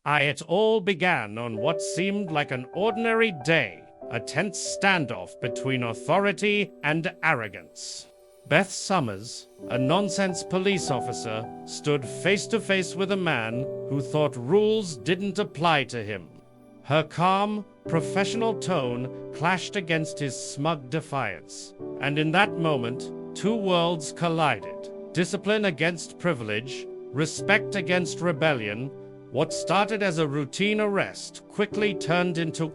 It all began on what seemed like an ordinary day, a tense standoff between authority and arrogance. Beth Summers, a nonsense police officer, stood face to face with a man who thought rules didn't apply to him. Her calm, professional tone clashed against his smug defiance. And in that moment, two worlds collided. Discipline against privilege, respect against rebellion. What started as a routine arrest quickly turned into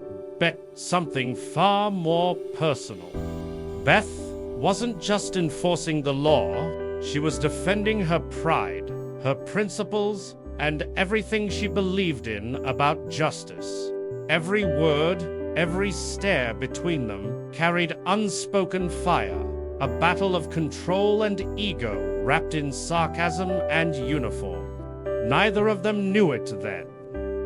something far more personal. Beth wasn't just enforcing the law, she was defending her pride, her principles, and everything she believed in about justice. Every word, every stare between them carried unspoken fire, a battle of control and ego wrapped in sarcasm and uniform. Neither of them knew it then,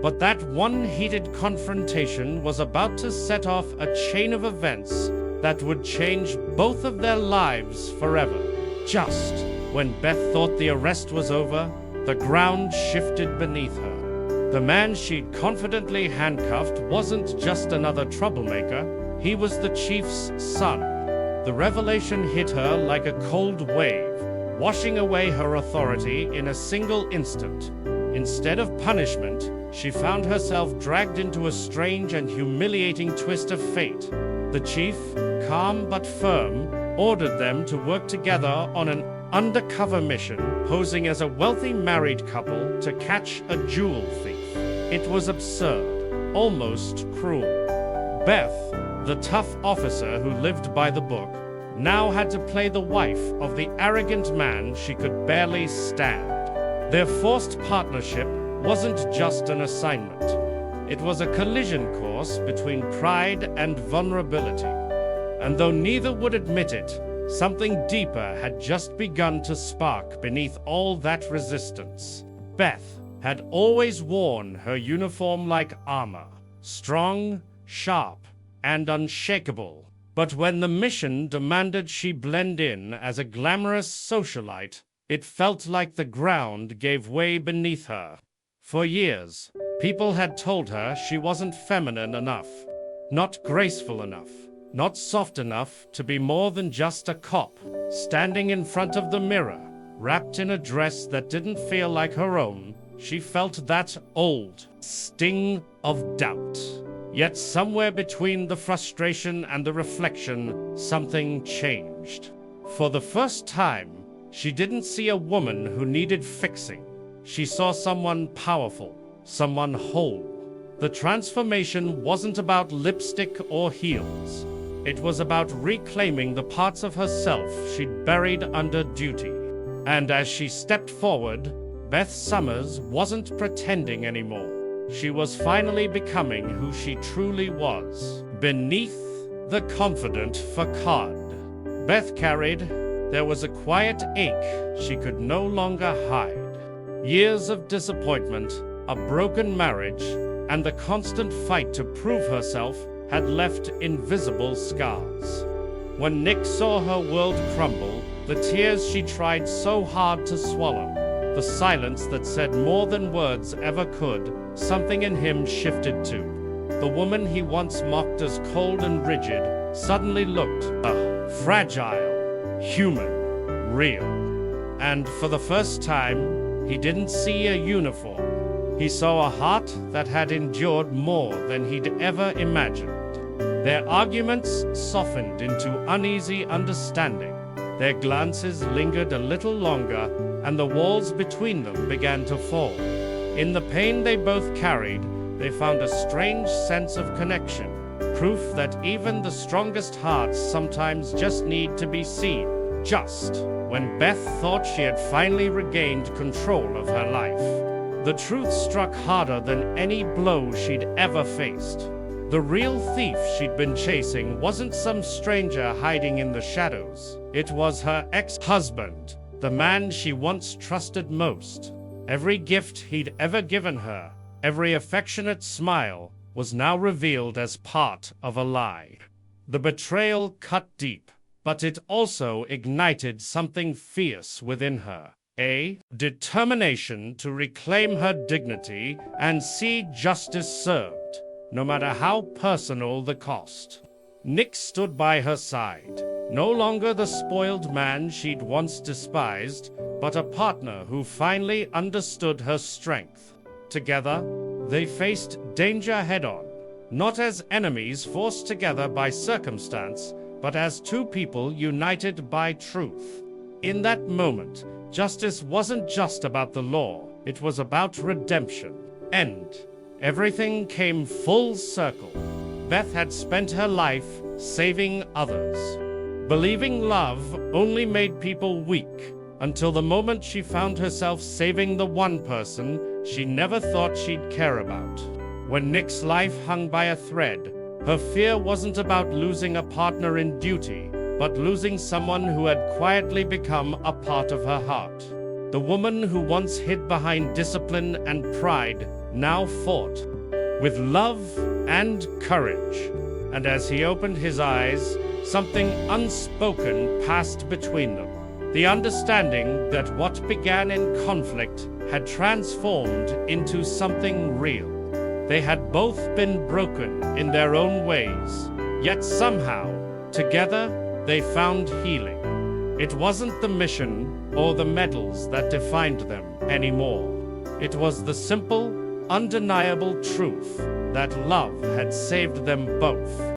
but that one heated confrontation was about to set off a chain of events that would change both of their lives forever. Just when Beth thought the arrest was over, the ground shifted beneath her. The man she'd confidently handcuffed wasn't just another troublemaker, he was the chief's son. The revelation hit her like a cold wave, washing away her authority in a single instant. Instead of punishment, she found herself dragged into a strange and humiliating twist of fate. The chief, calm but firm, ordered them to work together on an undercover mission, posing as a wealthy married couple to catch a jewel thief. It was absurd, almost cruel. Beth, the tough officer who lived by the book, now had to play the wife of the arrogant man she could barely stand. Their forced partnership wasn't just an assignment. It was a collision course between pride and vulnerability. And though neither would admit it, something deeper had just begun to spark beneath all that resistance. Beth had always worn her uniform like armor, strong, sharp, and unshakable. But when the mission demanded she blend in as a glamorous socialite, it felt like the ground gave way beneath her. For years, people had told her she wasn't feminine enough, not graceful enough, not soft enough to be more than just a cop, standing in front of the mirror, wrapped in a dress that didn't feel like her own. She felt that old sting of doubt. Yet somewhere between the frustration and the reflection, something changed. For the first time, she didn't see a woman who needed fixing. She saw someone powerful, someone whole. The transformation wasn't about lipstick or heels. It was about reclaiming the parts of herself she'd buried under duty. And as she stepped forward, Beth Summers wasn't pretending anymore. She was finally becoming who she truly was. Beneath the confident facade Beth carried, there was a quiet ache she could no longer hide. Years of disappointment, a broken marriage, and the constant fight to prove herself had left invisible scars. When Nick saw her world crumble, the tears she tried so hard to swallow, the silence that said more than words ever could, something in him shifted too. The woman he once mocked as cold and rigid suddenly looked fragile, human, real. And for the first time, he didn't see a uniform. He saw a heart that had endured more than he'd ever imagined. Their arguments softened into uneasy understanding. Their glances lingered a little longer, and the walls between them began to fall. In the pain they both carried, they found a strange sense of connection, proof that even the strongest hearts sometimes just need to be seen. Just when Beth thought she had finally regained control of her life, the truth struck harder than any blow she'd ever faced. The real thief she'd been chasing wasn't some stranger hiding in the shadows. It was her ex-husband, the man she once trusted most. Every gift he'd ever given her, every affectionate smile, was now revealed as part of a lie. The betrayal cut deep, but it also ignited something fierce within her. A. Determination to reclaim her dignity and see justice served, no matter how personal the cost. Nick stood by her side, no longer the spoiled man she'd once despised, but a partner who finally understood her strength. Together, they faced danger head-on, not as enemies forced together by circumstance, but as two people united by truth. In that moment, justice wasn't just about the law, it was about redemption. And everything came full circle. Beth had spent her life saving others. Believing love only made people weak, until the moment she found herself saving the one person she never thought she'd care about. When Nick's life hung by a thread, her fear wasn't about losing a partner in duty, but losing someone who had quietly become a part of her heart. The woman who once hid behind discipline and pride now fought with love and courage. And as he opened his eyes, something unspoken passed between them. The understanding that what began in conflict had transformed into something real. They had both been broken in their own ways, yet somehow, together, they found healing. It wasn't the mission or the medals that defined them anymore. It was the simple, undeniable truth that love had saved them both.